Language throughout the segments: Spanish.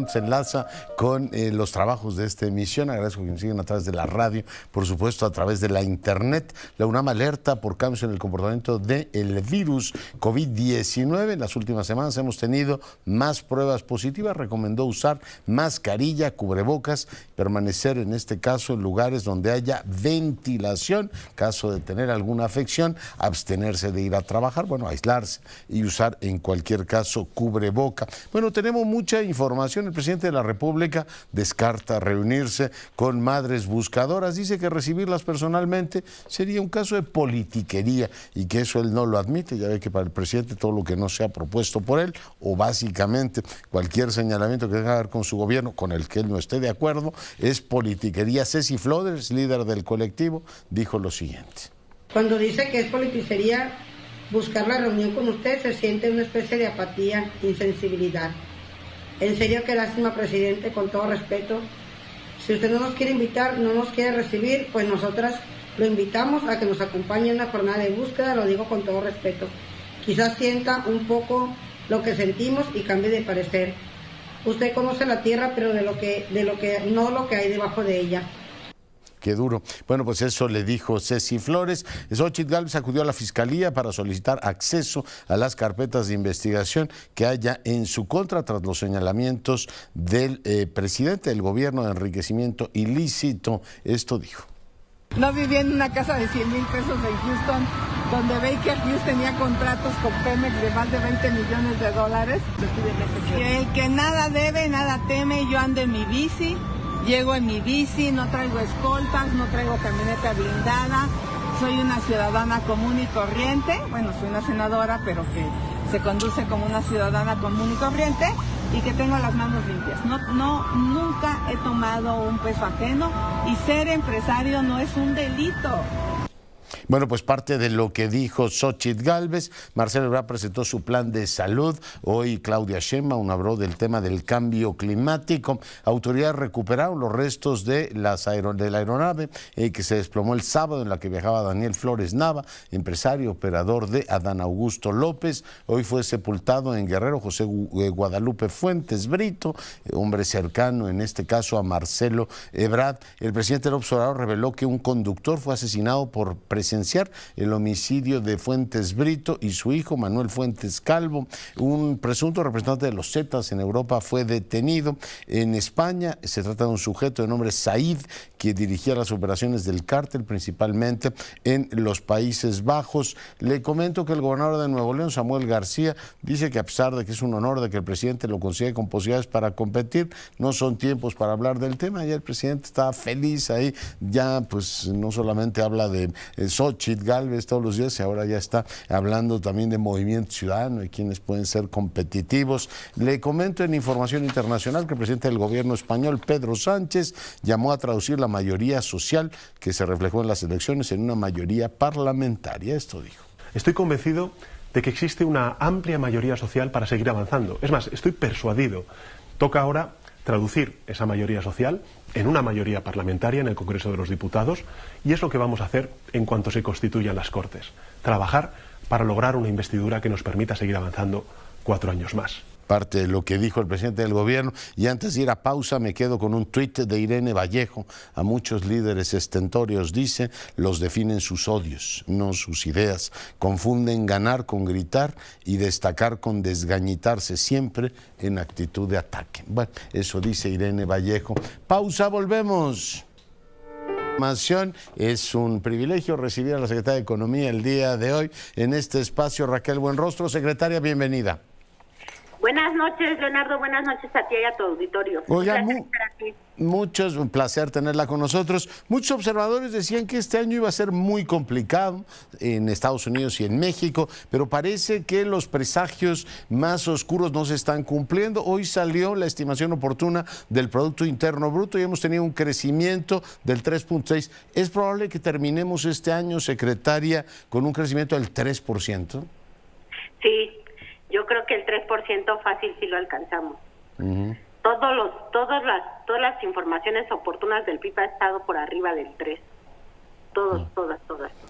Se enlaza con los trabajos de esta emisión. Agradezco que nos sigan a través de la radio, por supuesto a través de la internet. La UNAM alerta por cambios en el comportamiento del virus COVID-19. En las últimas semanas hemos tenido más pruebas positivas. Recomendó usar mascarilla, cubrebocas, permanecer en este caso en lugares donde haya ventilación. Caso de tener alguna afección, abstenerse de ir a trabajar, bueno, aislarse y usar en cualquier caso cubreboca. Bueno, tenemos mucha información. El presidente de la República descarta reunirse con madres buscadoras. Dice que recibirlas personalmente sería un caso de politiquería y que eso él no lo admite. Ya ve que para el presidente todo lo que no sea propuesto por él o básicamente cualquier señalamiento que tenga que ver con su gobierno con el que él no esté de acuerdo es politiquería. Ceci Flores, líder del colectivo, dijo lo siguiente. Cuando dice que es politiquería buscar la reunión con usted, se siente una especie de apatía, insensibilidad. En serio, qué lástima, presidente, con todo respeto. Si usted no nos quiere invitar, no nos quiere recibir, pues nosotras lo invitamos a que nos acompañe en una jornada de búsqueda, lo digo con todo respeto. Quizás sienta un poco lo que sentimos y cambie de parecer. Usted conoce la tierra, pero no lo que hay debajo de ella. Qué duro. Bueno, pues eso le dijo Ceci Flores. Xóchitl Gálvez acudió a la Fiscalía para solicitar acceso a las carpetas de investigación que haya en su contra tras los señalamientos del presidente del gobierno de enriquecimiento ilícito. Esto dijo. No vivía en una casa de 100,000 pesos en Houston, donde Baker Hughes tenía contratos con Pemex de más de 20 millones de dólares. Que nada debe, nada teme, yo ando en mi bici. Llego en mi bici, no traigo escoltas, no traigo camioneta blindada, soy una ciudadana común y corriente, bueno, soy una senadora, pero que se conduce como una ciudadana común y corriente y que tengo las manos limpias. Nunca he tomado un peso ajeno y ser empresario no es un delito. Bueno, pues parte de lo que dijo Xóchitl Gálvez. Marcelo Ebrard presentó su plan de salud. Hoy Claudia Sheinbaum habló del tema del cambio climático. Autoridades recuperaron los restos de la aeronave que se desplomó el sábado, en la que viajaba Daniel Flores Nava, empresario operador de Adán Augusto López. Hoy fue sepultado en Guerrero José Guadalupe Fuentes Brito, hombre cercano en este caso a Marcelo Ebrard. El presidente López Obrador reveló que un conductor fue asesinado por presenciar el homicidio de Fuentes Brito y su hijo Manuel Fuentes Calvo. Un presunto representante de los Zetas en Europa fue detenido. En España se trata de un sujeto de nombre Said que dirigía las operaciones del cártel principalmente en los Países Bajos. Le comento que el gobernador de Nuevo León, Samuel García, dice que a pesar de que es un honor de que el presidente lo consiga con posibilidades para competir, no son tiempos para hablar del tema. Ya el presidente está feliz ahí, ya pues no solamente habla de Xóchitl Gálvez todos los días, y ahora ya está hablando también de Movimiento Ciudadano y quienes pueden ser competitivos. Le comento en información internacional que el presidente del gobierno español, Pedro Sánchez, llamó a traducir la mayoría social que se reflejó en las elecciones en una mayoría parlamentaria. Esto dijo. Estoy convencido de que existe una amplia mayoría social para seguir avanzando. Es más, estoy persuadido. Toca ahora traducir esa mayoría social en una mayoría parlamentaria en el Congreso de los Diputados, y es lo que vamos a hacer en cuanto se constituyan las Cortes. Trabajar para lograr una investidura que nos permita seguir avanzando 4 años más. Parte de lo que dijo el presidente del gobierno. Y antes de ir a pausa me quedo con un tuit de Irene Vallejo. A muchos líderes estentóreos, dice, los definen sus odios, no sus ideas. Confunden ganar con gritar y destacar con desgañitarse, siempre en actitud de ataque. Bueno, eso dice Irene Vallejo. Pausa, volvemos. Es un privilegio recibir a la secretaria de Economía el día de hoy en este espacio. Raquel Buenrostro, secretaria, bienvenida. Buenas noches, Leonardo. Buenas noches a ti y a tu auditorio. Oiga, un placer tenerla con nosotros. Muchos observadores decían que este año iba a ser muy complicado en Estados Unidos y en México, pero parece que los presagios más oscuros no se están cumpliendo. Hoy salió la estimación oportuna del Producto Interno Bruto y hemos tenido un crecimiento del 3.6. ¿Es probable que terminemos este año, secretaria, con un crecimiento del 3%? Sí. Yo creo que el 3% fácil sí lo alcanzamos. Todas las informaciones oportunas del PIB ha estado por arriba del 3. Todas.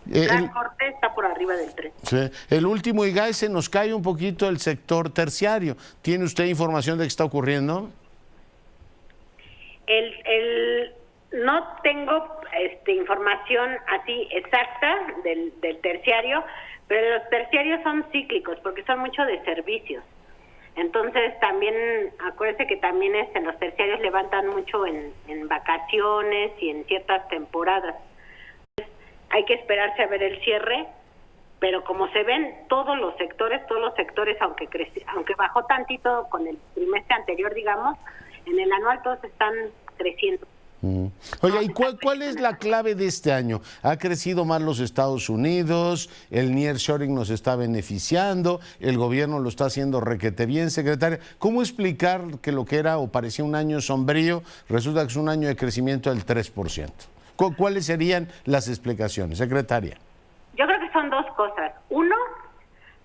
La corte está por arriba del 3. Sí. El último IGAE se nos cae un poquito el sector terciario. ¿Tiene usted información de qué está ocurriendo? No tengo información así exacta del terciario, pero los terciarios son cíclicos porque son mucho de servicios. Entonces también, acuérdense que también los terciarios levantan mucho en vacaciones y en ciertas temporadas. Entonces, hay que esperarse a ver el cierre, pero como se ven todos los sectores, aunque bajó tantito con el trimestre anterior, digamos, en el anual todos están creciendo. Oye, ¿y cuál es la clave de este año? ¿Ha crecido más los Estados Unidos? ¿El nearshoring nos está beneficiando? ¿El gobierno lo está haciendo requete bien, secretaria? ¿Cómo explicar que lo que era o parecía un año sombrío resulta que es un año de crecimiento del 3%? ¿Cuáles serían las explicaciones, secretaria? Yo creo que son dos cosas. Uno,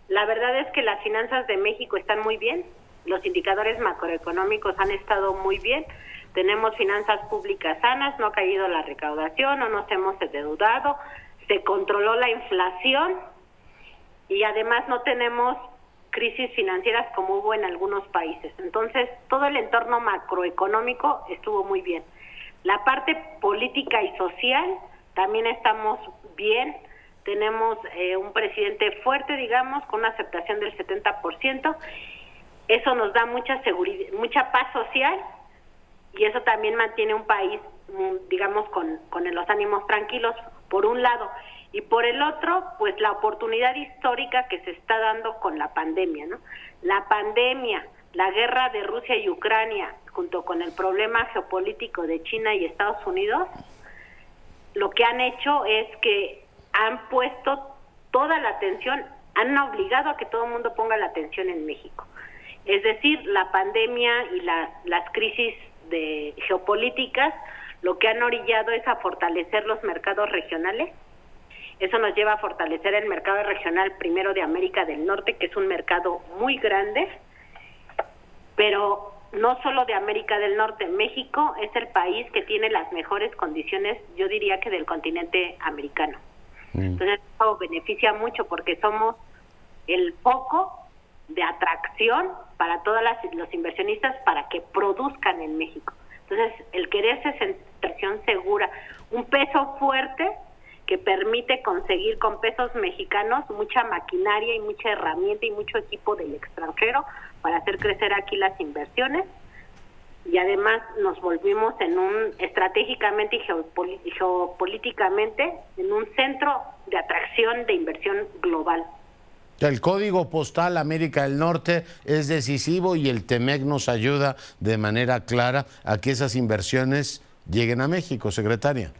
la verdad es que las finanzas de México están muy bien, los indicadores macroeconómicos han estado muy bien. Tenemos finanzas públicas sanas, no ha caído la recaudación, no nos hemos endeudado, se controló la inflación y además no tenemos crisis financieras como hubo en algunos países. Entonces, todo el entorno macroeconómico estuvo muy bien. La parte política y social también estamos bien. Tenemos un presidente fuerte, digamos, con una aceptación del 70%. Eso nos da mucha seguridad, mucha paz social. Y eso también mantiene un país, digamos, con los ánimos tranquilos, por un lado. Y por el otro, pues la oportunidad histórica que se está dando con la pandemia, ¿no? La pandemia, la guerra de Rusia y Ucrania, junto con el problema geopolítico de China y Estados Unidos, lo que han hecho es que han puesto toda la atención, han obligado a que todo el mundo ponga la atención en México. Es decir, la pandemia y las crisis de geopolíticas lo que han orillado es a fortalecer los mercados regionales. Eso nos lleva a fortalecer el mercado regional primero de América del Norte, que es un mercado muy grande, pero no solo de América del Norte. México es el país que tiene las mejores condiciones, yo diría que del continente americano. Entonces eso beneficia mucho porque somos el foco de atracción para todos los inversionistas para que produzcan en México. Entonces, el quererse inversión segura, un peso fuerte que permite conseguir con pesos mexicanos mucha maquinaria y mucha herramienta y mucho equipo del extranjero para hacer crecer aquí las inversiones. Y además nos volvimos estratégicamente y geopolíticamente en un centro de atracción de inversión global. El código postal América del Norte es decisivo y el TEMEC nos ayuda de manera clara a que esas inversiones lleguen a México, secretaria.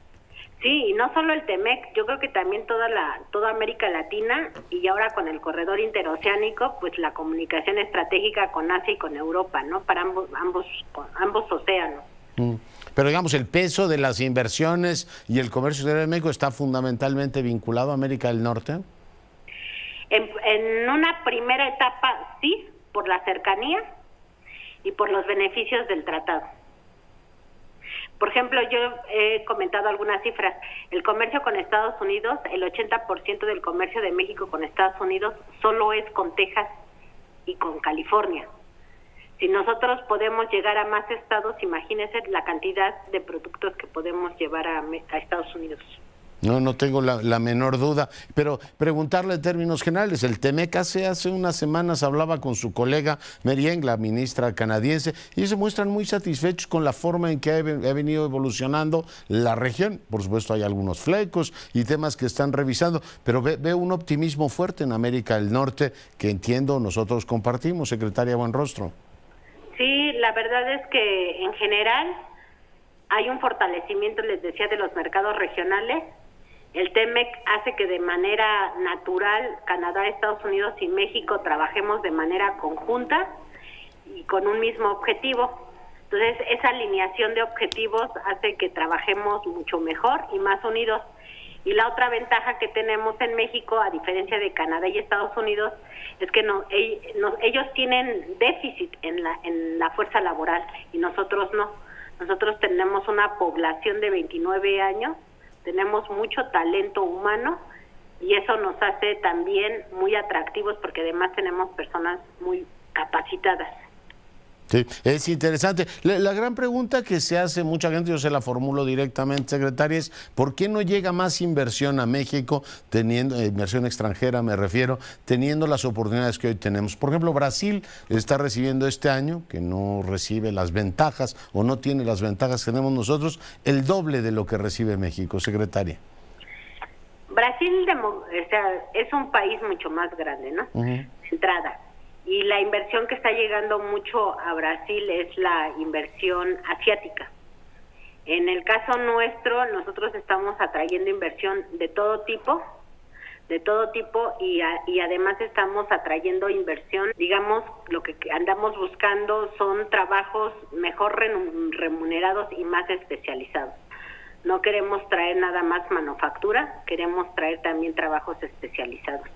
Sí, y no solo el TEMEC, yo creo que también toda América Latina y ahora con el corredor interoceánico, pues la comunicación estratégica con Asia y con Europa, ¿no? Para ambos océanos. Pero digamos, el peso de las inversiones y el comercio exterior de México está fundamentalmente vinculado a América del Norte. En una primera etapa sí, por la cercanía y por los beneficios del tratado. Por ejemplo, yo he comentado algunas cifras. El comercio con Estados Unidos, el 80% del comercio de México con Estados Unidos solo es con Texas y con California. Si nosotros podemos llegar a más estados, imagínense la cantidad de productos que podemos llevar a Estados Unidos. No tengo la menor duda, pero preguntarle en términos generales, el TEMEC hace unas semanas hablaba con su colega Mary Eng, la ministra canadiense, y ellos se muestran muy satisfechos con la forma en que ha venido evolucionando la región. Por supuesto hay algunos flecos y temas que están revisando, pero veo un optimismo fuerte en América del Norte que entiendo nosotros compartimos, secretaria Buenrostro. Sí, la verdad es que en general hay un fortalecimiento, les decía, de los mercados regionales. El TEMEC hace que de manera natural Canadá, Estados Unidos y México trabajemos de manera conjunta y con un mismo objetivo. Entonces, esa alineación de objetivos hace que trabajemos mucho mejor y más unidos. Y la otra ventaja que tenemos en México, a diferencia de Canadá y Estados Unidos, es que ellos tienen déficit en la fuerza laboral y nosotros no. Nosotros tenemos una población de 29 años, tenemos mucho talento humano y eso nos hace también muy atractivos porque además tenemos personas muy capacitadas. Sí, es interesante. La gran pregunta que se hace mucha gente, yo se la formulo directamente, secretaria, es ¿por qué no llega más inversión a México, teniendo inversión extranjera, me refiero, teniendo las oportunidades que hoy tenemos? Por ejemplo, Brasil está recibiendo este año, que no recibe las ventajas o no tiene las ventajas que tenemos nosotros, el doble de lo que recibe México, secretaria. Brasil es un país mucho más grande, ¿no? Entrada. Y la inversión que está llegando mucho a Brasil es la inversión asiática. En el caso nuestro, nosotros estamos atrayendo inversión de todo tipo y además estamos atrayendo inversión, digamos, lo que andamos buscando son trabajos mejor remunerados y más especializados. No queremos traer nada más manufactura, queremos traer también trabajos especializados.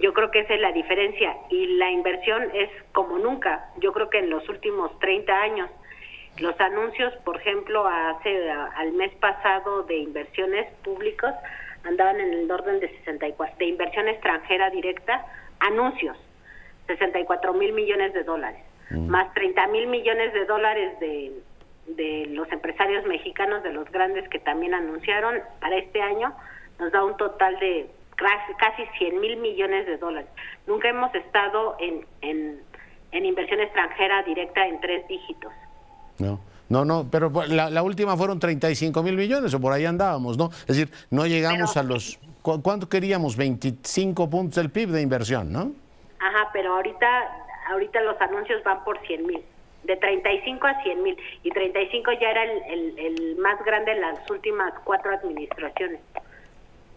Yo creo que esa es la diferencia y la inversión es como nunca. Yo creo que en los últimos 30 años los anuncios, por ejemplo, al mes pasado de inversiones públicas andaban en el orden de 64, de inversión extranjera directa, anuncios, 64,000 millones de dólares, más 30,000 millones de dólares de los empresarios mexicanos, de los grandes que también anunciaron para este año, nos da un total de casi 100,000 millones de dólares. Nunca hemos estado en inversión extranjera directa en 3 dígitos. No, pero la última fueron 35,000 millones o por ahí andábamos, ¿no? Es decir, no llegamos a los... ¿Cuánto queríamos? 25 puntos del PIB de inversión, ¿no? Ajá, pero ahorita los anuncios van por 100,000, de 35 a 100,000, y 35 ya era el más grande en las últimas 4 administraciones.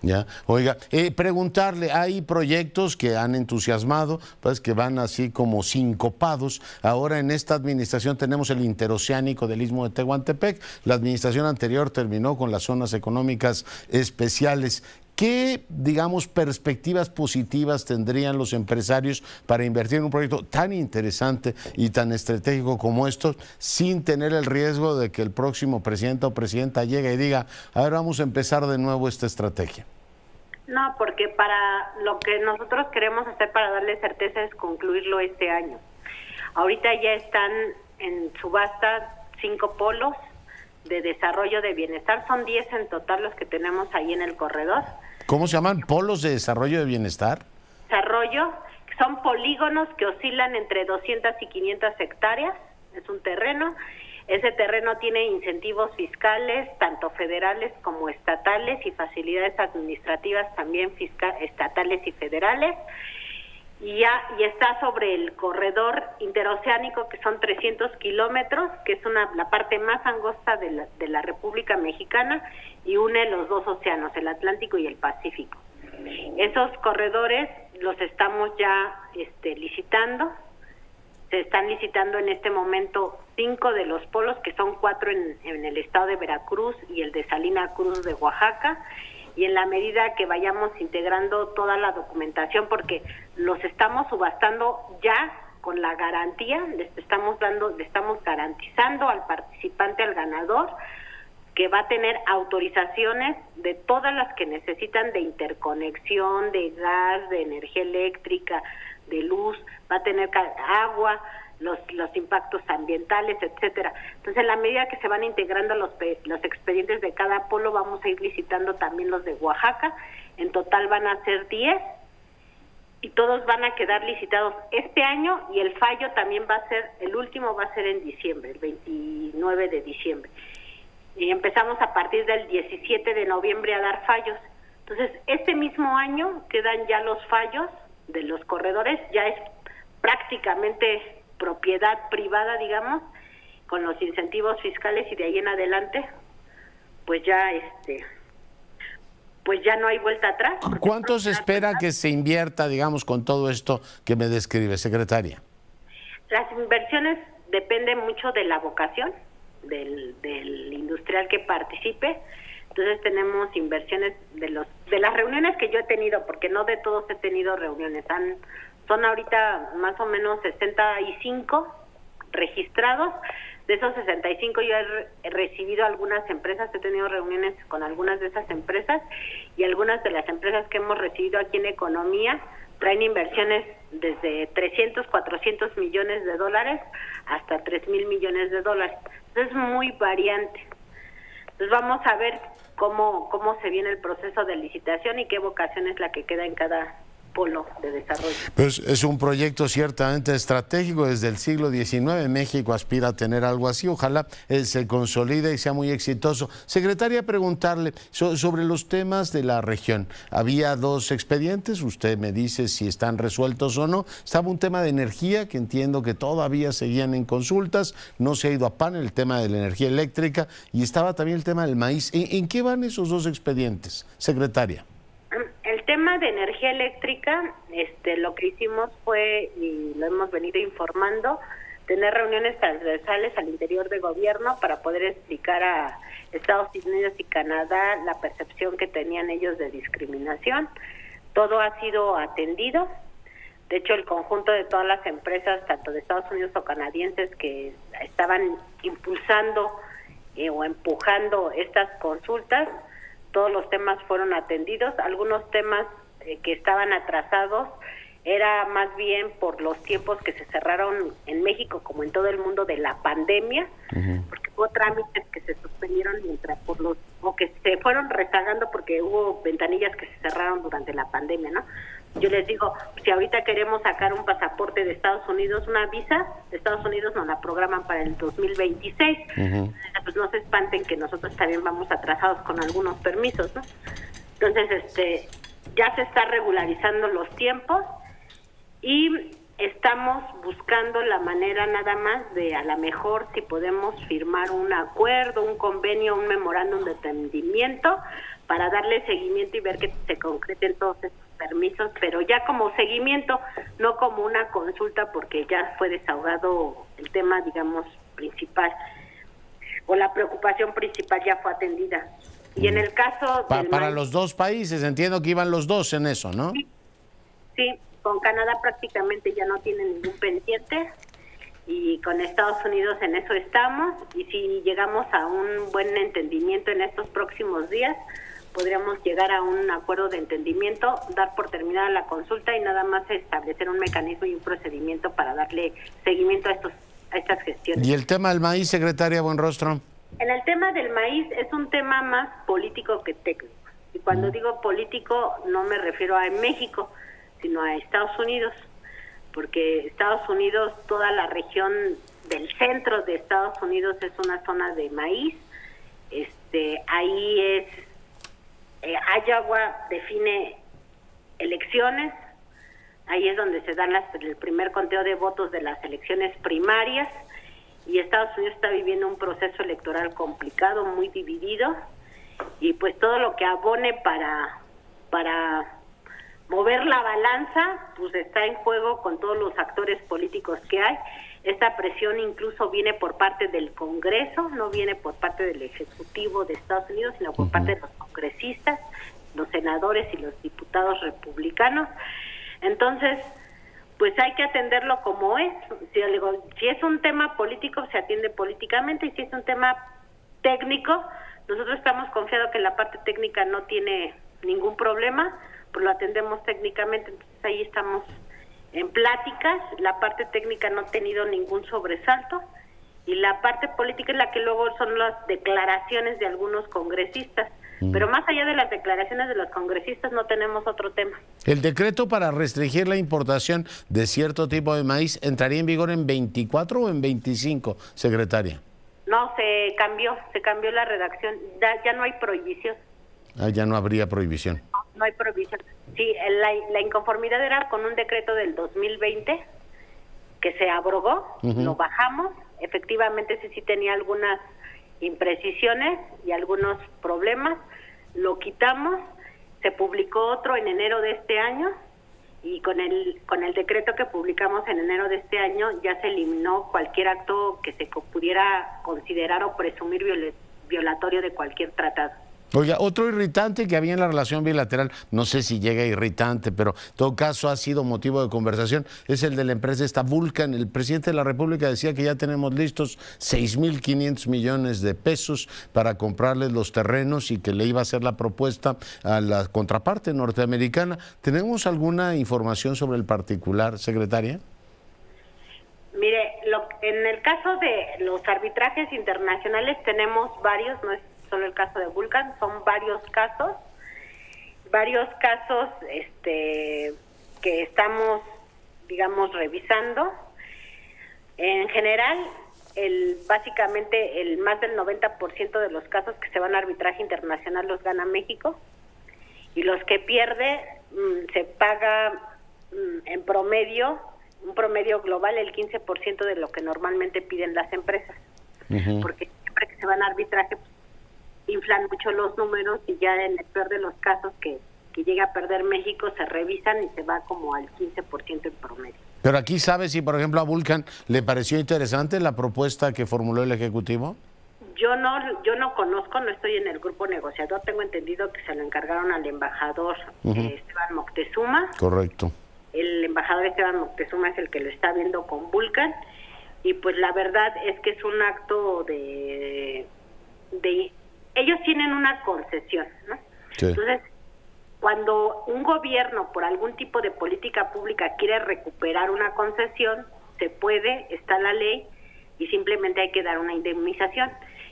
Ya, oiga, preguntarle, hay proyectos que han entusiasmado, pues que van así como sincopados. Ahora en esta administración tenemos el interoceánico del Istmo de Tehuantepec. La administración anterior terminó con las zonas económicas especiales. ¿Qué, digamos, perspectivas positivas tendrían los empresarios para invertir en un proyecto tan interesante y tan estratégico como estos, sin tener el riesgo de que el próximo presidente o presidenta llegue y diga, a ver, vamos a empezar de nuevo esta estrategia? No, porque para lo que nosotros queremos hacer para darle certeza es concluirlo este año. Ahorita ya están en subasta 5 polos de desarrollo de bienestar, son 10 en total los que tenemos ahí en el corredor. ¿Cómo se llaman? ¿Polos de desarrollo de bienestar? Desarrollo, son polígonos que oscilan entre 200 y 500 hectáreas, es un terreno. Ese terreno tiene incentivos fiscales, tanto federales como estatales, y facilidades administrativas también estatales y federales. Y está sobre el corredor interoceánico, que son 300 kilómetros, que es la parte más angosta de la República Mexicana y une los dos océanos, el Atlántico y el Pacífico. Esos corredores los estamos ya licitando. Se están licitando en este momento 5 de los polos, que son 4 en el estado de Veracruz y el de Salina Cruz de Oaxaca. Y en la medida que vayamos integrando toda la documentación, porque los estamos subastando ya con la garantía, le estamos garantizando al participante, al ganador, que va a tener autorizaciones de todas las que necesitan de interconexión, de gas, de energía eléctrica, de luz, va a tener agua, los impactos ambientales, etcétera. Entonces, en la medida que se van integrando los expedientes de cada polo, vamos a ir licitando también los de Oaxaca. En total van a ser 10 y todos van a quedar licitados este año, y el fallo también el último va a ser en diciembre, el 29 de diciembre. Y empezamos a partir del 17 de noviembre a dar fallos. Entonces, este mismo año quedan ya los fallos de los corredores, ya es prácticamente propiedad privada, digamos, con los incentivos fiscales, y de ahí en adelante pues ya no hay vuelta atrás. ¿Cuánto se espera que se invierta, digamos, con todo esto que me describe, secretaria? Las inversiones dependen mucho de la vocación del industrial que participe. Entonces tenemos inversiones de las reuniones que yo he tenido, porque no de todos he tenido reuniones, son ahorita más o menos 65 registrados. De esos 65 yo he recibido algunas empresas, he tenido reuniones con algunas de esas empresas, y algunas de las empresas que hemos recibido aquí en Economía traen inversiones desde 300, 400 millones de dólares hasta 3,000 millones de dólares. Entonces es muy variante. Entonces vamos a ver cómo se viene el proceso de licitación y qué vocación es la que queda en cada polo de desarrollo. Pues es un proyecto ciertamente estratégico. Desde el siglo XIX México aspira a tener algo así. Ojalá se consolide y sea muy exitoso. Secretaria, preguntarle sobre los temas de la región. Había 2 expedientes, usted me dice si están resueltos o no. Estaba un tema de energía que entiendo que todavía seguían en consultas, no se ha ido a PAN el tema de la energía eléctrica, y estaba también el tema del maíz. ¿En qué van esos 2 expedientes, secretaria? El tema de energía eléctrica, lo que hicimos fue, y lo hemos venido informando, tener reuniones transversales al interior del gobierno para poder explicar a Estados Unidos y Canadá la percepción que tenían ellos de discriminación. Todo ha sido atendido. De hecho, el conjunto de todas las empresas, tanto de Estados Unidos o canadienses, que estaban impulsando o empujando estas consultas, todos los temas fueron atendidos. Algunos temas que estaban atrasados era más bien por los tiempos que se cerraron en México, como en todo el mundo, de la pandemia, porque hubo trámites que se suspendieron o que se fueron rezagando porque hubo ventanillas que se cerraron durante la pandemia, ¿no? Yo les digo, si ahorita queremos sacar un pasaporte de Estados Unidos, una visa de Estados Unidos, nos la programan para el 2026. Pues no se espanten que nosotros también vamos atrasados con algunos permisos, ¿no? Entonces, ya se está regularizando los tiempos y estamos buscando la manera nada más de, a lo mejor, si podemos firmar un acuerdo, un convenio, un memorándum de entendimiento para darle seguimiento y ver que se concreten todos estos permisos, pero ya como seguimiento, no como una consulta, porque ya fue desahogado el tema, digamos, principal, o la preocupación principal ya fue atendida. Y en el caso para los 2 países, entiendo que iban los 2 en eso, ¿no? Sí, con Canadá prácticamente ya no tiene ningún pendiente, y con Estados Unidos en eso estamos, y si llegamos a un buen entendimiento en estos próximos días, podríamos llegar a un acuerdo de entendimiento, dar por terminada la consulta y nada más establecer un mecanismo y un procedimiento para darle seguimiento a estas gestiones. ¿Y el tema del maíz, secretaria Buenrostro? En el tema del maíz es un tema más político que técnico. Y cuando digo político no me refiero a México, sino a Estados Unidos, porque Estados Unidos, toda la región del centro de Estados Unidos es una zona de maíz. Ahí es Iowa define elecciones, ahí es donde se dan el primer conteo de votos de las elecciones primarias, y Estados Unidos está viviendo un proceso electoral complicado, muy dividido, y pues todo lo que abone para mover la balanza, pues está en juego con todos los actores políticos que hay. Esta presión incluso viene por parte del Congreso, no viene por parte del Ejecutivo de Estados Unidos, sino por parte de los congresistas, los senadores y los diputados republicanos. Entonces, pues hay que atenderlo como es. Si es un tema político, se atiende políticamente, y si es un tema técnico, nosotros estamos confiados que la parte técnica no tiene ningún problema, pues lo atendemos técnicamente. Entonces ahí estamos en pláticas. La parte técnica no ha tenido ningún sobresalto, y la parte política es la que luego son las declaraciones de algunos congresistas. Pero más allá de las declaraciones de los congresistas no tenemos otro tema. ¿El decreto para restringir la importación de cierto tipo de maíz entraría en vigor en 24 o en 25, secretaria? No, se cambió la redacción, ya no hay prohibición. Ya no habría prohibición. No hay prohibición. Sí, la inconformidad era con un decreto del 2020 que se abrogó, lo bajamos. Efectivamente, sí tenía algunas imprecisiones y algunos problemas, lo quitamos, se publicó otro en enero de este año, y con el decreto que publicamos en enero de este año ya se eliminó cualquier acto que se pudiera considerar o presumir violatorio de cualquier tratado. Oiga, otro irritante que había en la relación bilateral, no sé si llega irritante, pero en todo caso ha sido motivo de conversación, es el de la empresa esta Vulcan. El presidente de la República decía que ya tenemos listos 6.500 millones de pesos para comprarles los terrenos y que le iba a hacer la propuesta a la contraparte norteamericana. ¿Tenemos alguna información sobre el particular, secretaria? Mire, en el caso de los arbitrajes internacionales tenemos varios, no es solo el caso de Vulcan, son varios casos que estamos, digamos, revisando. En general, básicamente el más del 90% de los casos que se van a arbitraje internacional los gana México, y los que pierde se paga en promedio, un promedio global, el 15% de lo que normalmente piden las empresas. Porque siempre que se van a arbitraje inflan mucho los números, y ya en el peor de los casos que llega a perder México se revisan y se va como al 15% en promedio. Pero aquí, ¿sabe si, por ejemplo, a Vulcan le pareció interesante la propuesta que formuló el Ejecutivo? Yo no conozco, no estoy en el grupo negociador. Tengo entendido que se lo encargaron al embajador Esteban Moctezuma. Correcto. El embajador Esteban Moctezuma es el que lo está viendo con Vulcan, y pues la verdad es que es un acto de ellos tienen una concesión, ¿no? Sí. Entonces, cuando un gobierno por algún tipo de política pública quiere recuperar una concesión, se puede, está la ley, y simplemente hay que dar una indemnización.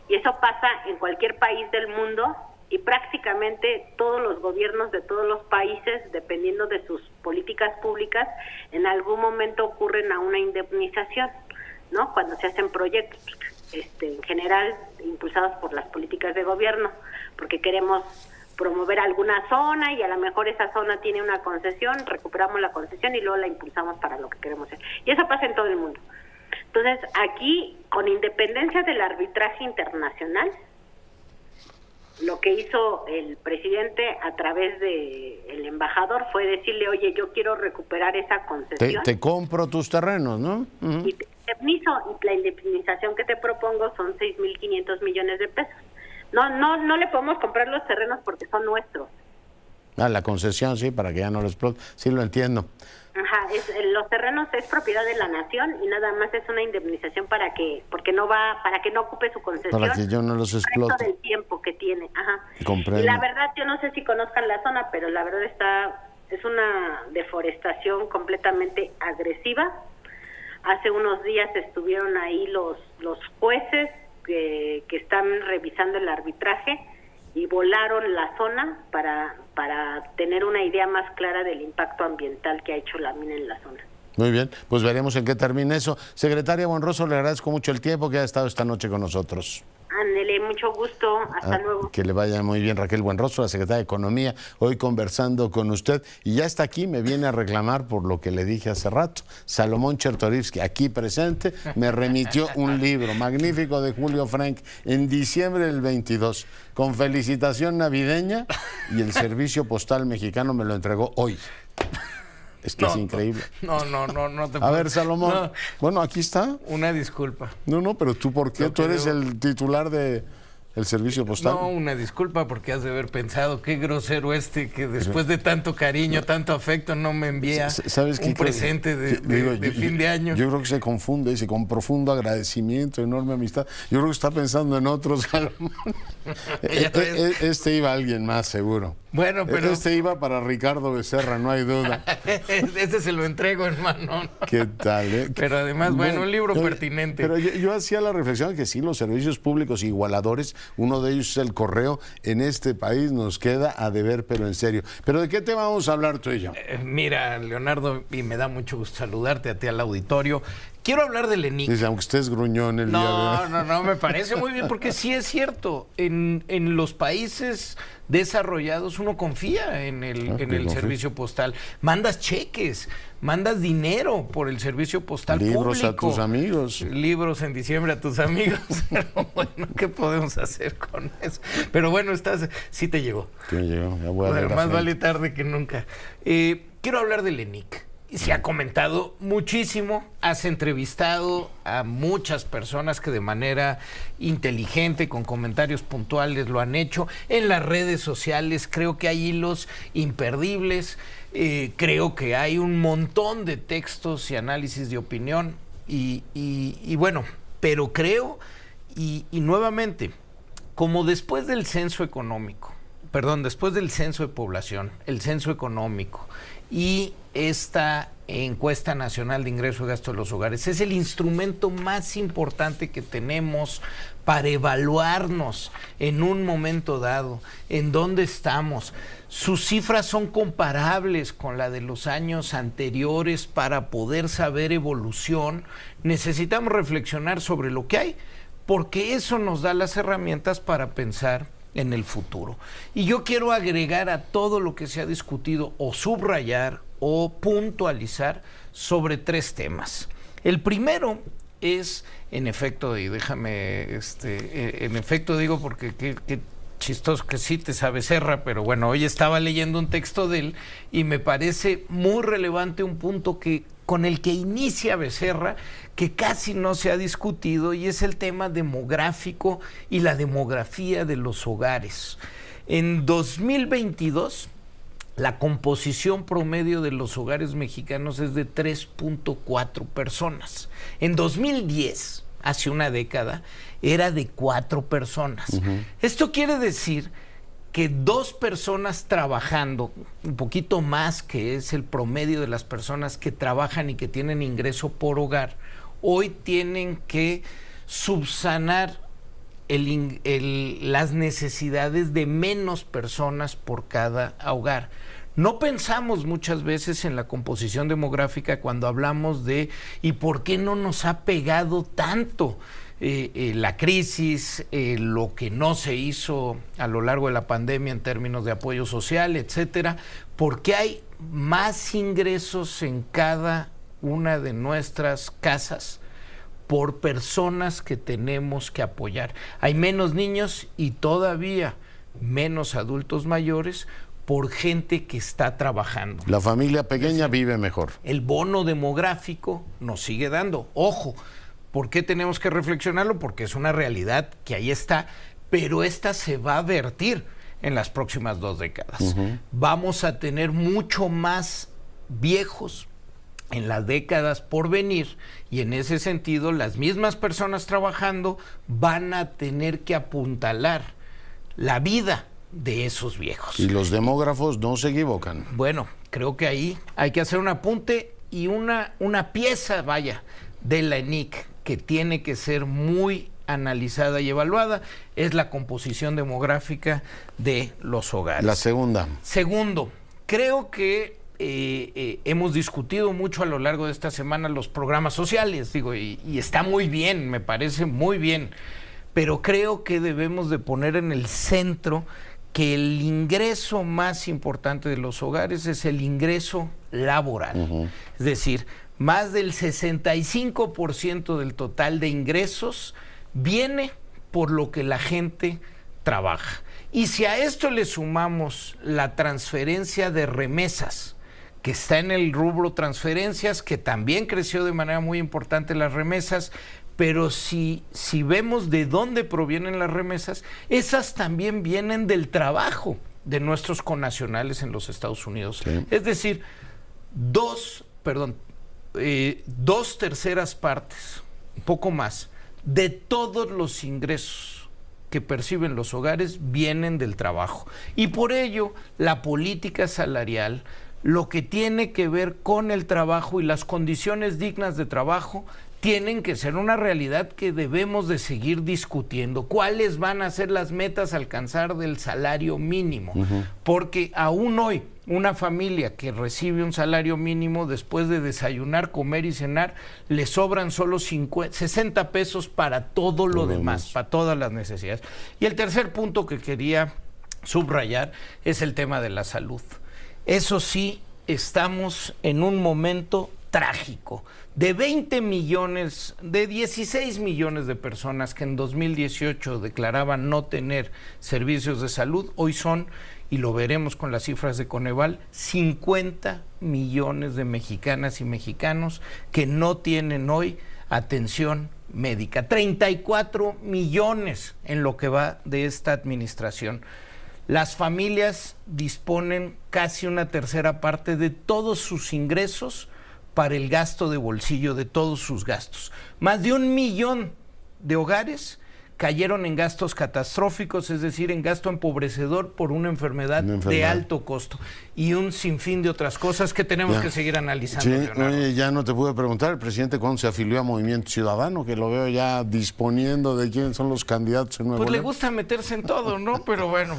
Y eso pasa en cualquier país del mundo, y prácticamente todos los gobiernos de todos los países, dependiendo de sus políticas públicas, en algún momento ocurren a una indemnización, ¿no? Cuando se hacen proyectos, en general impulsados por las políticas de gobierno, porque queremos promover alguna zona y a lo mejor esa zona tiene una concesión, recuperamos la concesión y luego la impulsamos para lo que queremos hacer. Y eso pasa en todo el mundo. Entonces, aquí, con independencia del arbitraje internacional, lo que hizo el presidente a través del embajador fue decirle, oye, yo quiero recuperar esa concesión. Te compro tus terrenos, ¿no? Y te indemnizo, y la indemnización que te propongo son 6.500 millones de pesos. No le podemos comprar los terrenos porque son nuestros. La concesión, sí, para que ya no lo explote. Sí, lo entiendo. Ajá, los terrenos es propiedad de la nación, y nada más es una indemnización para que no ocupe su concesión. Para que yo no los explote. El resto del tiempo que tiene. Ajá. Comprendo. Y la verdad, yo no sé si conozcan la zona, pero la verdad es una deforestación completamente agresiva. Hace unos días estuvieron ahí los jueces que están revisando el arbitraje, y volaron la zona para tener una idea más clara del impacto ambiental que ha hecho la mina en la zona. Muy bien, pues veremos en qué termina eso. Secretaria Buenrostro, le agradezco mucho el tiempo que ha estado esta noche con nosotros. Ándele, mucho gusto, hasta luego. Que le vaya muy bien. Raquel Buenrostro, la secretaria de Economía, hoy conversando con usted, y ya está aquí, me viene a reclamar por lo que le dije hace rato. Salomón Chertorivsky, aquí presente, me remitió un libro magnífico de Julio Frank en diciembre del 22, con felicitación navideña, y el Servicio Postal Mexicano me lo entregó hoy. Es que es increíble. No te puedo. A ver, Salomón. No. Bueno, aquí está. Una disculpa. No, pero ¿tú por qué? ¿Tú eres el titular de el Servicio Postal? No, una disculpa, porque has de haber pensado, qué grosero que después de tanto cariño, tanto afecto, no me envía un presente de fin de año. Yo creo que se confunde, dice, con profundo agradecimiento, enorme amistad. Yo creo que está pensando en otros, Salomón. Este iba a alguien más, seguro. Bueno, pero... Este iba para Ricardo Becerra, no hay duda. Este se lo entrego, hermano. ¿Qué tal, Pero además, bueno, un libro pertinente. Pero yo hacía la reflexión que sí, los servicios públicos igualadores, uno de ellos es el correo, en este país nos queda a deber, pero en serio. ¿Pero de qué tema vamos a hablar tú y yo? Mira, Leonardo, y me da mucho gusto saludarte a ti, al auditorio. Quiero hablar del ENIC. Dice, aunque estés gruñón el día de hoy. No, me parece muy bien, porque sí es cierto. En los países desarrollados uno confía en el servicio postal. Mandas cheques, mandas dinero por el servicio postal libros público. A tus amigos. Libros en diciembre a tus amigos. Pero bueno, ¿qué podemos hacer con eso? Pero bueno, sí te llegó. Sí me llegó. Ya voy a más vale tarde que nunca. Quiero hablar del ENIC. se ha comentado muchísimo, has entrevistado a muchas personas que de manera inteligente, con comentarios puntuales lo han hecho. En las redes sociales creo que hay hilos imperdibles, creo que hay un montón de textos y análisis de opinión y bueno, pero creo y nuevamente, como después del censo económico, después del censo de población, el censo económico y esta encuesta nacional de ingreso y gasto de los hogares es el instrumento más importante que tenemos para evaluarnos en un momento dado, en dónde estamos. Sus cifras son comparables con la de los años anteriores para poder saber evolución. Necesitamos reflexionar sobre lo que hay, porque eso nos da las herramientas para pensar en el futuro. Y yo quiero agregar a todo lo que se ha discutido o subrayar o puntualizar sobre 3 temas. El primero es, en efecto, y déjame, en efecto digo porque qué chistoso que sí te sabe Becerra, pero bueno, hoy estaba leyendo un texto de él y me parece muy relevante un punto con el que inicia Becerra, que casi no se ha discutido, y es el tema demográfico y la demografía de los hogares. En 2022, la composición promedio de los hogares mexicanos es de 3.4 personas. En 2010, hace una década, era de 4 personas. Esto quiere decir que 2 personas trabajando, un poquito más que es el promedio de las personas que trabajan y que tienen ingreso por hogar, hoy tienen que subsanar las necesidades de menos personas por cada hogar. No pensamos muchas veces en la composición demográfica cuando hablamos de ¿y por qué no nos ha pegado tanto la crisis, lo que no se hizo a lo largo de la pandemia en términos de apoyo social, etcétera? Porque hay más ingresos en cada una de nuestras casas por personas que tenemos que apoyar. Hay menos niños y todavía menos adultos mayores por gente que está trabajando. La familia pequeña vive mejor. El bono demográfico nos sigue dando. Ojo, ¿por qué tenemos que reflexionarlo? Porque es una realidad que ahí está, pero esta se va a vertir en las próximas 2 décadas. Vamos a tener mucho más viejos en las décadas por venir, y en ese sentido las mismas personas trabajando van a tener que apuntalar la vida de esos viejos. Y los demógrafos no se equivocan. Bueno, creo que ahí hay que hacer un apunte y una pieza, de la ENIC que tiene que ser muy analizada y evaluada, es la composición demográfica de los hogares. La segunda. Segundo, creo que hemos discutido mucho a lo largo de esta semana los programas sociales, y está muy bien, me parece muy bien, pero creo que debemos de poner en el centro que el ingreso más importante de los hogares es el ingreso laboral. Es decir, más del 65% del total de ingresos viene por lo que la gente trabaja. Y si a esto le sumamos la transferencia de remesas, que está en el rubro transferencias, que también creció de manera muy importante las remesas, pero si vemos de dónde provienen las remesas, esas también vienen del trabajo de nuestros connacionales en los Estados Unidos. Sí. Es decir, 2/3 partes, un poco más, de todos los ingresos que perciben los hogares vienen del trabajo. Y por ello, la política salarial, lo que tiene que ver con el trabajo y las condiciones dignas de trabajo, tienen que ser una realidad que debemos de seguir discutiendo. ¿Cuáles van a ser las metas a alcanzar del salario mínimo? Porque aún hoy, una familia que recibe un salario mínimo, después de desayunar, comer y cenar, le sobran solo 60 pesos para todo lo demás, para todas las necesidades. Y el tercer punto que quería subrayar es el tema de la salud. Eso sí, estamos en un momento trágico. De 20 millones, de 16 millones de personas que en 2018 declaraban no tener servicios de salud, hoy son, y lo veremos con las cifras de Coneval, 50 millones de mexicanas y mexicanos que no tienen hoy atención médica. 34 millones en lo que va de esta administración. Las familias disponen casi una tercera parte de todos sus ingresos para el gasto de bolsillo, de todos sus gastos. Más de 1 millón de hogares cayeron en gastos catastróficos, es decir, en gasto empobrecedor por una enfermedad de alto costo y un sinfín de otras cosas que tenemos que seguir analizando. Sí, ya no te pude preguntar, el presidente cuándo se afilió a Movimiento Ciudadano, que lo veo ya disponiendo de quiénes son los candidatos en Nuevo Pues León. le gusta meterse en todo, ¿no? Pero bueno,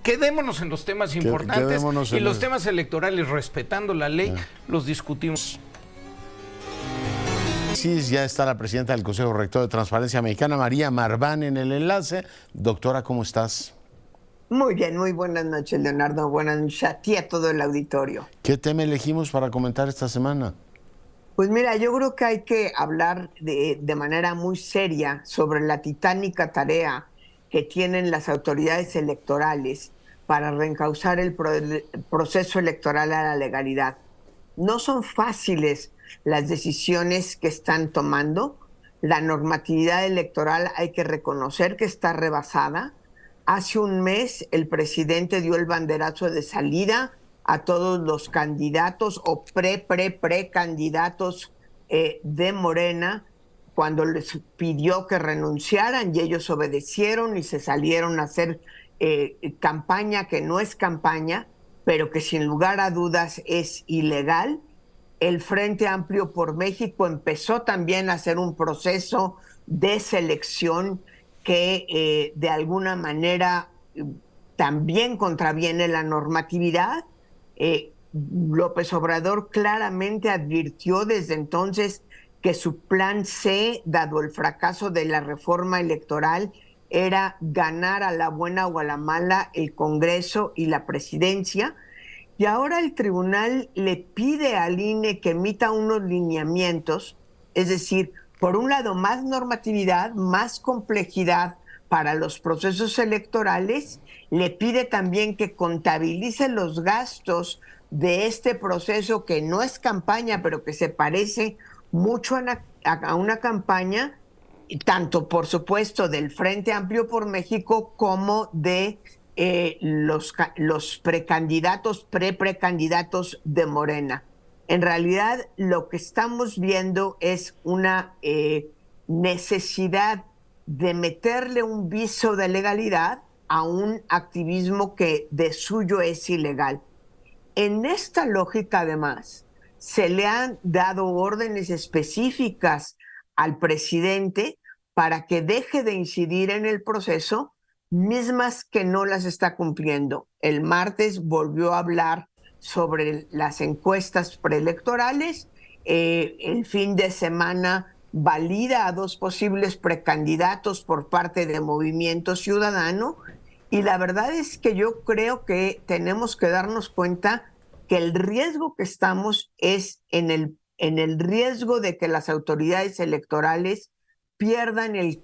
quedémonos en los temas importantes y los temas electorales, respetando la ley, los discutimos. Ya está la presidenta del Consejo Rector de Transparencia Mexicana, María Marván, en el enlace. Doctora, ¿cómo estás? Muy bien, muy buenas noches, Leonardo. Buenas noches a ti y a todo el auditorio. ¿Qué tema elegimos para comentar esta semana? Pues mira, yo creo que hay que hablar de manera muy seria sobre la titánica tarea que tienen las autoridades electorales para reencauzar el proceso electoral a la legalidad. No son fáciles las decisiones que están tomando. La normatividad electoral hay que reconocer que está rebasada. Hace un mes el presidente dio el banderazo de salida a todos los candidatos o precandidatos de Morena cuando les pidió que renunciaran y ellos obedecieron y se salieron a hacer campaña que no es campaña, pero que sin lugar a dudas es ilegal. El Frente Amplio por México empezó también a hacer un proceso de selección que de alguna manera también contraviene la normatividad. López Obrador claramente advirtió desde entonces que su plan C, dado el fracaso de la reforma electoral, era ganar a la buena o a la mala el Congreso y la presidencia. Y ahora el tribunal le pide al INE que emita unos lineamientos, es decir, por un lado, más normatividad, más complejidad para los procesos electorales, le pide también que contabilice los gastos de este proceso que no es campaña, pero que se parece mucho a una campaña, tanto por supuesto del Frente Amplio por México como de los precandidatos de Morena. En realidad, lo que estamos viendo es una necesidad de meterle un viso de legalidad a un activismo que de suyo es ilegal. En esta lógica, además, se le han dado órdenes específicas al presidente para que deje de incidir en el proceso, mismas que no las está cumpliendo. El martes volvió a hablar sobre las encuestas preelectorales. El fin de semana valida a 2 posibles precandidatos por parte de Movimiento Ciudadano. Y la verdad es que yo creo que tenemos que darnos cuenta que el riesgo que estamos es en el riesgo de que las autoridades electorales pierdan el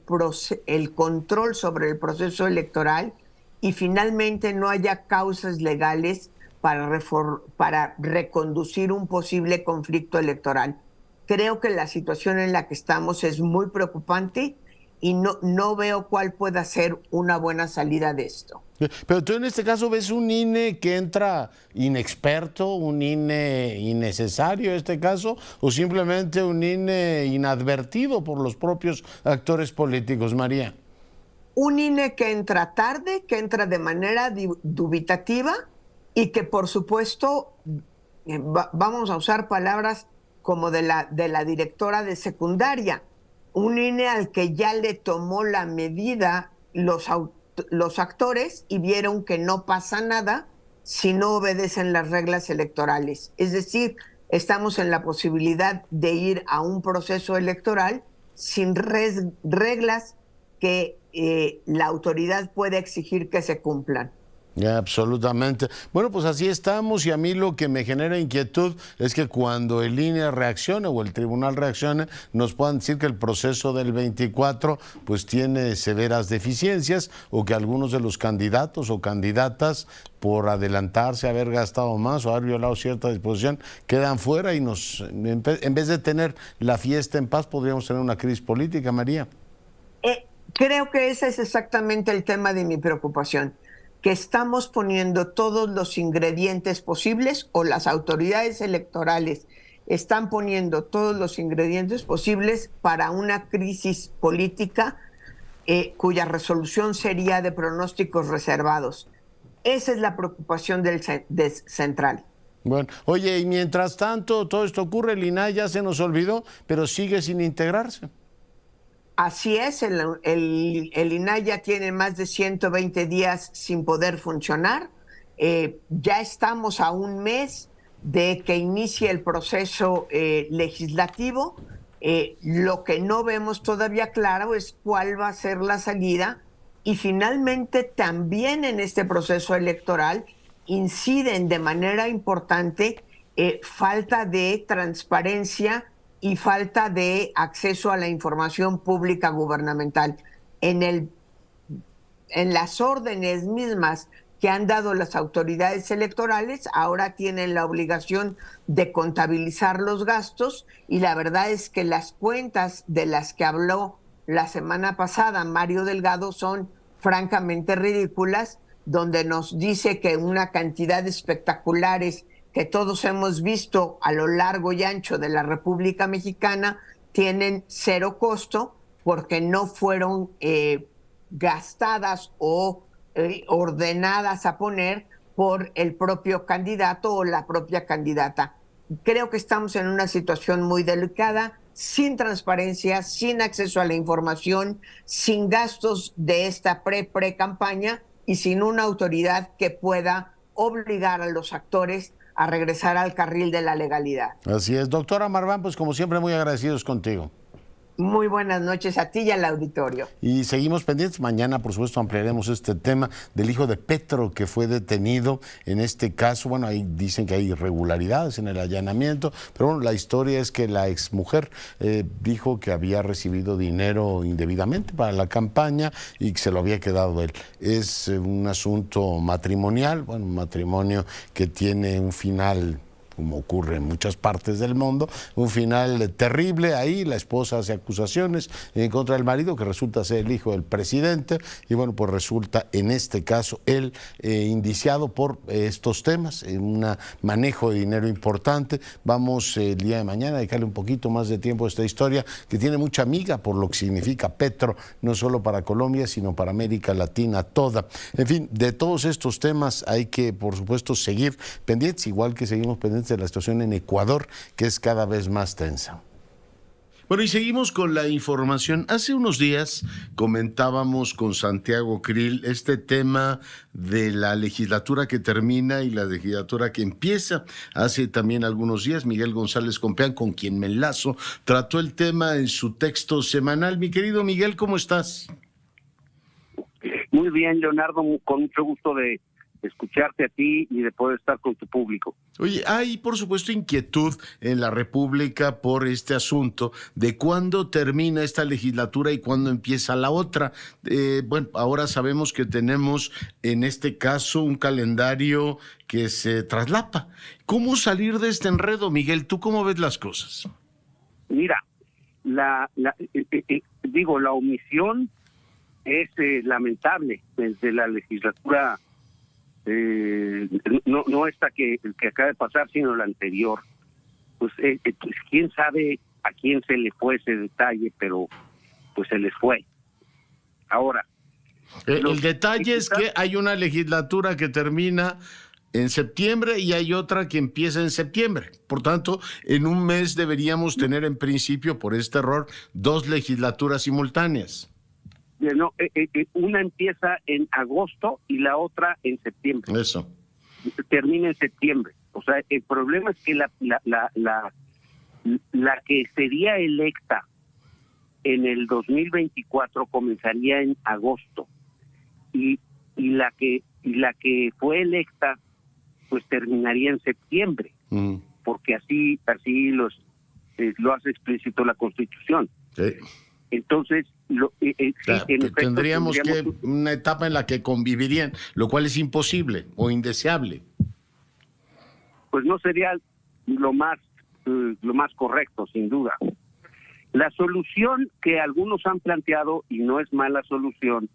control sobre el proceso electoral y finalmente no haya causas legales para reconducir un posible conflicto electoral. Creo que la situación en la que estamos es muy preocupante y no veo cuál pueda ser una buena salida de esto. Pero tú en este caso ves un INE que entra inexperto, un INE innecesario en este caso, o simplemente un INE inadvertido por los propios actores políticos, María. Un INE que entra tarde, que entra de manera dubitativa y que por supuesto, vamos a usar palabras como de la directora de secundaria, un INE al que ya le tomó la medida los actores y vieron que no pasa nada si no obedecen las reglas electorales. Es decir, estamos en la posibilidad de ir a un proceso electoral sin reglas que la autoridad puede exigir que se cumplan. Ya, absolutamente. Bueno, pues así estamos, y a mí lo que me genera inquietud es que cuando el INE reaccione o el tribunal reaccione, nos puedan decir que el proceso del 24 pues tiene severas deficiencias, o que algunos de los candidatos o candidatas, por adelantarse, haber gastado más o haber violado cierta disposición, quedan fuera, y en vez de tener la fiesta en paz, podríamos tener una crisis política, María. Creo que ese es exactamente el tema de mi preocupación, que estamos poniendo todos los ingredientes posibles, o las autoridades electorales están poniendo todos los ingredientes posibles para una crisis política cuya resolución sería de pronósticos reservados. Esa es la preocupación del central. Bueno, oye, y mientras tanto todo esto ocurre, el INAI ya se nos olvidó, pero sigue sin integrarse. Así es, el INAI ya tiene más de 120 días sin poder funcionar. Ya estamos a un mes de que inicie el proceso legislativo. Lo que no vemos todavía claro es cuál va a ser la salida, y finalmente también en este proceso electoral inciden de manera importante falta de transparencia y falta de acceso a la información pública gubernamental. En las órdenes mismas que han dado las autoridades electorales, ahora tienen la obligación de contabilizar los gastos, y la verdad es que las cuentas de las que habló la semana pasada Mario Delgado son francamente ridículas, donde nos dice que una cantidad de espectaculares que todos hemos visto a lo largo y ancho de la República Mexicana tienen cero costo, porque no fueron gastadas o ordenadas a poner por el propio candidato o la propia candidata. Creo que estamos en una situación muy delicada, sin transparencia, sin acceso a la información, sin gastos de esta pre-campaña, y sin una autoridad que pueda obligar a los actores a regresar al carril de la legalidad. Así es. Doctora Marván, pues como siempre, muy agradecidos contigo. Muy buenas noches a ti y al auditorio. Y seguimos pendientes. Mañana, por supuesto, ampliaremos este tema del hijo de Petro, que fue detenido en este caso. Bueno, ahí dicen que hay irregularidades en el allanamiento, pero bueno, la historia es que la exmujer dijo que había recibido dinero indebidamente para la campaña y que se lo había quedado él. Es un asunto matrimonial, bueno, un matrimonio que tiene un final, como ocurre en muchas partes del mundo, un final terrible. Ahí la esposa hace acusaciones en contra del marido, que resulta ser el hijo del presidente, y bueno, pues resulta en este caso él indiciado por estos temas, un manejo de dinero importante. Vamos el día de mañana a dedicarle un poquito más de tiempo a esta historia, que tiene mucha miga por lo que significa Petro, no solo para Colombia, sino para América Latina toda. En fin, de todos estos temas hay que, por supuesto, seguir pendientes, igual que seguimos pendientes de la situación en Ecuador, que es cada vez más tensa. Bueno, y seguimos con la información. Hace unos días comentábamos con Santiago Krill este tema de la legislatura que termina y la legislatura que empieza. Hace también algunos días Miguel González Compeán, con quien me enlazo, trató el tema en su texto semanal. Mi querido Miguel, ¿cómo estás? Muy bien, Leonardo, con mucho gusto de escucharte a ti y de poder estar con tu público. Oye, hay por supuesto inquietud en la República por este asunto de cuándo termina esta legislatura y cuándo empieza la otra. Bueno, ahora sabemos que tenemos en este caso un calendario que se traslapa. ¿Cómo salir de este enredo, Miguel? ¿Tú cómo ves las cosas? Mira, la omisión es lamentable desde la legislatura. No esta que acaba de pasar, sino la anterior. Pues quién sabe a quién se le fue ese detalle, pero pues se les fue. Ahora, el detalle es que hay una legislatura que termina en septiembre y hay otra que empieza en septiembre. Por tanto, en un mes deberíamos tener en principio, por este error, 2 legislaturas simultáneas. No, una empieza en agosto y la otra en septiembre. Eso. Termina en septiembre. O sea, el problema es que la que sería electa en el 2024 comenzaría en agosto. Y la que fue electa pues terminaría en septiembre, porque así lo hace explícito la Constitución. Sí. Entonces, tendríamos una etapa en la que convivirían, lo cual es imposible o indeseable. Pues no sería lo más correcto, sin duda. La solución que algunos han planteado, y no es mala solución,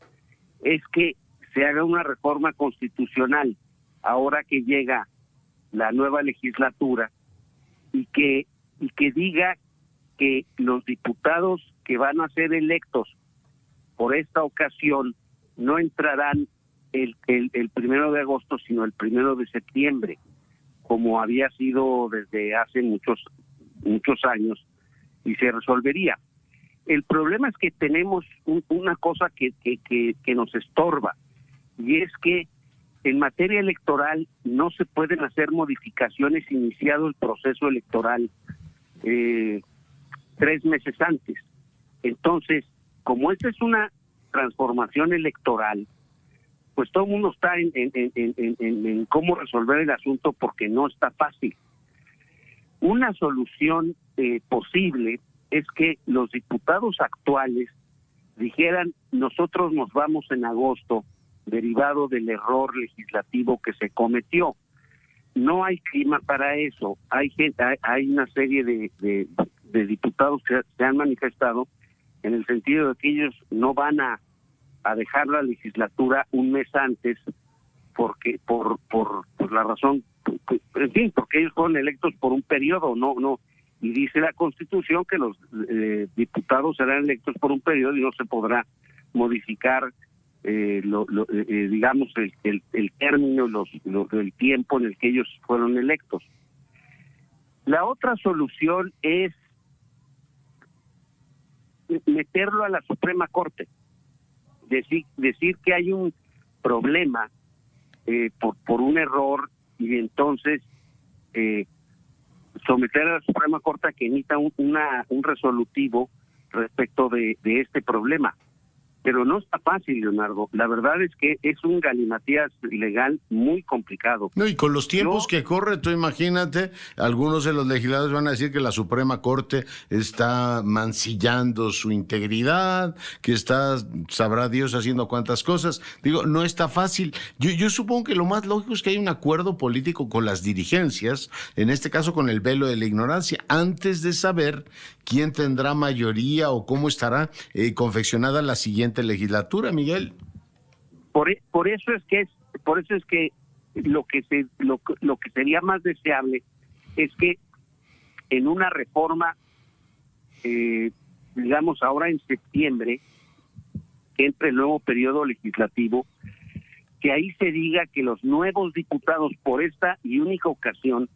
es que se haga una reforma constitucional ahora que llega la nueva legislatura y que diga que los diputados que van a ser electos por esta ocasión no entrarán el 1 de agosto, sino el 1 de septiembre, como había sido desde hace muchos años, y se resolvería. El problema es que tenemos una cosa que nos estorba, y es que en materia electoral no se pueden hacer modificaciones iniciado el proceso electoral 3 meses antes. Entonces, como esta es una transformación electoral, pues todo el mundo está en cómo resolver el asunto, porque no está fácil. Una solución posible es que los diputados actuales dijeran: nosotros nos vamos en agosto, derivado del error legislativo que se cometió. No hay clima para eso. Hay una serie de diputados que se han manifestado en el sentido de que ellos no van a dejar la legislatura un mes antes, porque por la razón, en fin, porque ellos fueron electos por un periodo, no, y dice la Constitución que los diputados serán electos por un periodo y no se podrá modificar digamos el término, el tiempo en el que ellos fueron electos. La otra solución es meterlo a la Suprema Corte, decir que hay un problema por un error, y entonces someter a la Suprema Corte a que emita un resolutivo respecto de este problema. Pero no está fácil, Leonardo. La verdad es que es un galimatías legal muy complicado. No, y con los tiempos que corre, tú imagínate, algunos de los legisladores van a decir que la Suprema Corte está mancillando su integridad, que está, sabrá Dios, haciendo cuantas cosas. Digo, no está fácil. Yo supongo que lo más lógico es que hay un acuerdo político con las dirigencias, en este caso con el velo de la ignorancia, antes de saber quién tendrá mayoría o cómo estará confeccionada la siguiente legislatura, Miguel. Por eso es que lo que sería más deseable es que en una reforma, digamos ahora en septiembre, que entre el nuevo periodo legislativo, que ahí se diga que los nuevos diputados por esta y única ocasión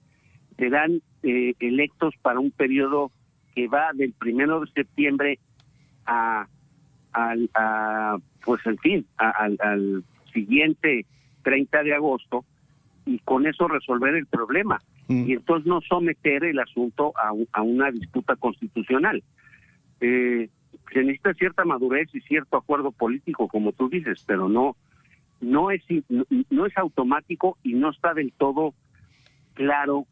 serán electos para un periodo que va del 1 de septiembre al siguiente 30 de agosto, y con eso resolver el problema. Y entonces no someter el asunto a una disputa constitucional. Se necesita cierta madurez y cierto acuerdo político, como tú dices, pero no es automático, y no está del todo claro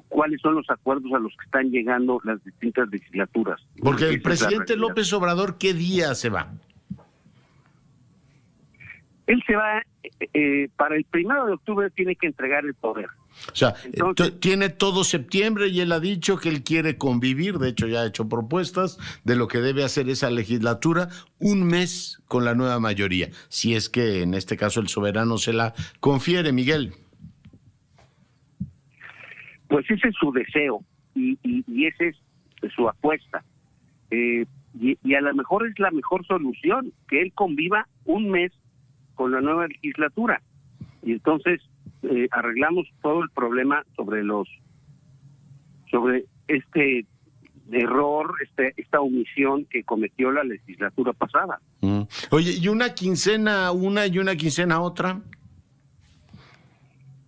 cuáles son los acuerdos a los que están llegando las distintas legislaturas. Porque el presidente López Obrador, ¿qué día se va? Él se va para el 1 de octubre, tiene que entregar el poder. O sea, entonces, tiene todo septiembre, y él ha dicho que él quiere convivir, de hecho ya ha hecho propuestas de lo que debe hacer esa legislatura, un mes con la nueva mayoría, si es que en este caso el soberano se la confiere, Miguel. Pues ese es su deseo, y ese es su apuesta. Y a lo mejor es la mejor solución, que él conviva un mes con la nueva legislatura. Y entonces arreglamos todo el problema sobre este error, esta omisión que cometió la legislatura pasada. Oye, ¿y una quincena una y una quincena otra?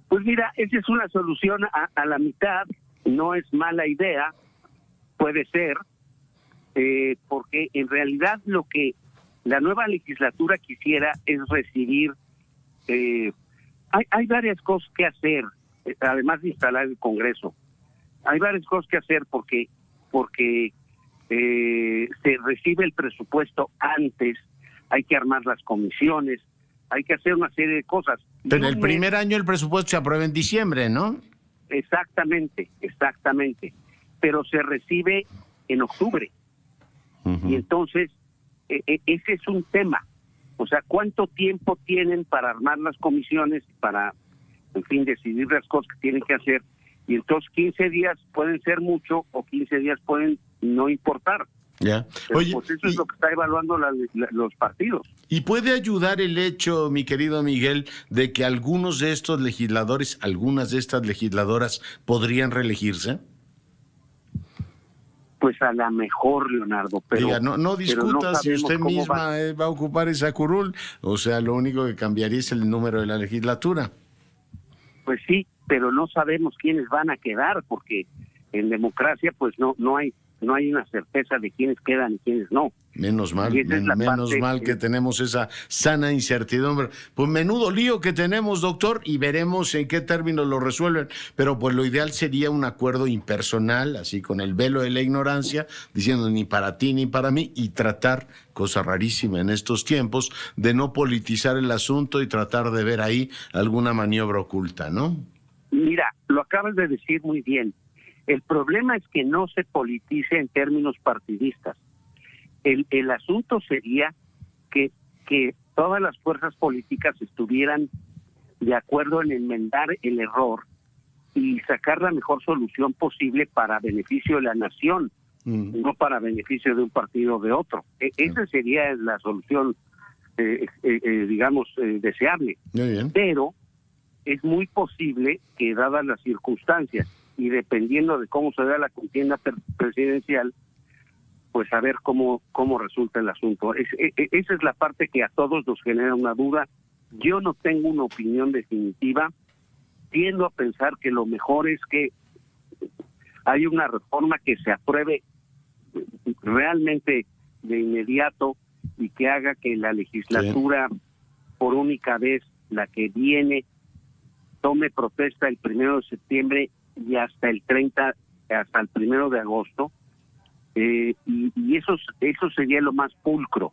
Pues mira, esa es una solución a la mitad, no es mala idea, puede ser, porque en realidad lo que la nueva legislatura quisiera es recibir hay varias cosas que hacer, además de instalar el Congreso. Hay varias cosas que hacer porque se recibe el presupuesto antes, hay que armar las comisiones, hay que hacer una serie de cosas. Pero el primer año el presupuesto se aprueba en diciembre, ¿no? Exactamente. Pero se recibe en octubre. Y entonces, ese es un tema. O sea, ¿cuánto tiempo tienen para armar las comisiones, para, en fin, decidir las cosas que tienen que hacer? Y entonces 15 días pueden ser mucho o 15 días pueden no importar. Ya. Pero Oye, pues eso es lo que está evaluando los partidos. ¿Y puede ayudar el hecho, mi querido Miguel, de que algunos de estos legisladores, algunas de estas legisladoras podrían reelegirse? Pues a lo mejor, Leonardo, pero... Diga, no discuta si usted misma va a ocupar esa curul. O sea, lo único que cambiaría es el número de la legislatura. Pues sí, pero no sabemos quiénes van a quedar, porque en democracia pues no hay una certeza de quiénes quedan y quiénes no. Menos mal que tenemos esa sana incertidumbre. Pues menudo lío que tenemos, doctor, y veremos en qué términos lo resuelven. Pero pues lo ideal sería un acuerdo impersonal, así con el velo de la ignorancia, diciendo ni para ti ni para mí, y tratar, cosa rarísima en estos tiempos, de no politizar el asunto y tratar de ver ahí alguna maniobra oculta, ¿no? Mira, lo acabas de decir muy bien. El problema es que no se politice en términos partidistas. El asunto sería que todas las fuerzas políticas estuvieran de acuerdo en enmendar el error y sacar la mejor solución posible para beneficio de la nación, no para beneficio de un partido o de otro. Esa sería la solución, deseable. Muy bien. Pero es muy posible que, dadas las circunstancias y dependiendo de cómo se da la contienda presidencial, pues a ver cómo resulta el asunto. Esa es la parte que a todos nos genera una duda. Yo no tengo una opinión definitiva. Tiendo a pensar que lo mejor es que hay una reforma que se apruebe realmente de inmediato y que haga que la legislatura, por única vez, la que viene, tome protesta el 1 de septiembre y hasta el 1 de agosto. Y eso sería lo más pulcro,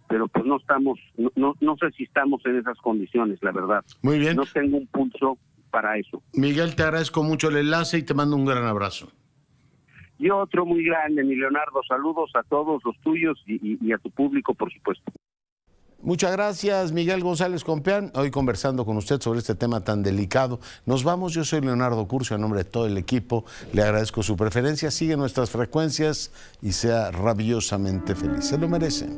pero pues no sé si estamos en esas condiciones, la verdad. Muy bien. No tengo un pulso para eso. Miguel, te agradezco mucho el enlace y te mando un gran abrazo. Y otro muy grande, mi Leonardo, saludos a todos los tuyos y a tu público, por supuesto. Muchas gracias, Miguel González Compeán, hoy conversando con usted sobre este tema tan delicado. Nos vamos, yo soy Leonardo Curcio, en nombre de todo el equipo, le agradezco su preferencia, sigue nuestras frecuencias y sea rabiosamente feliz, se lo merece.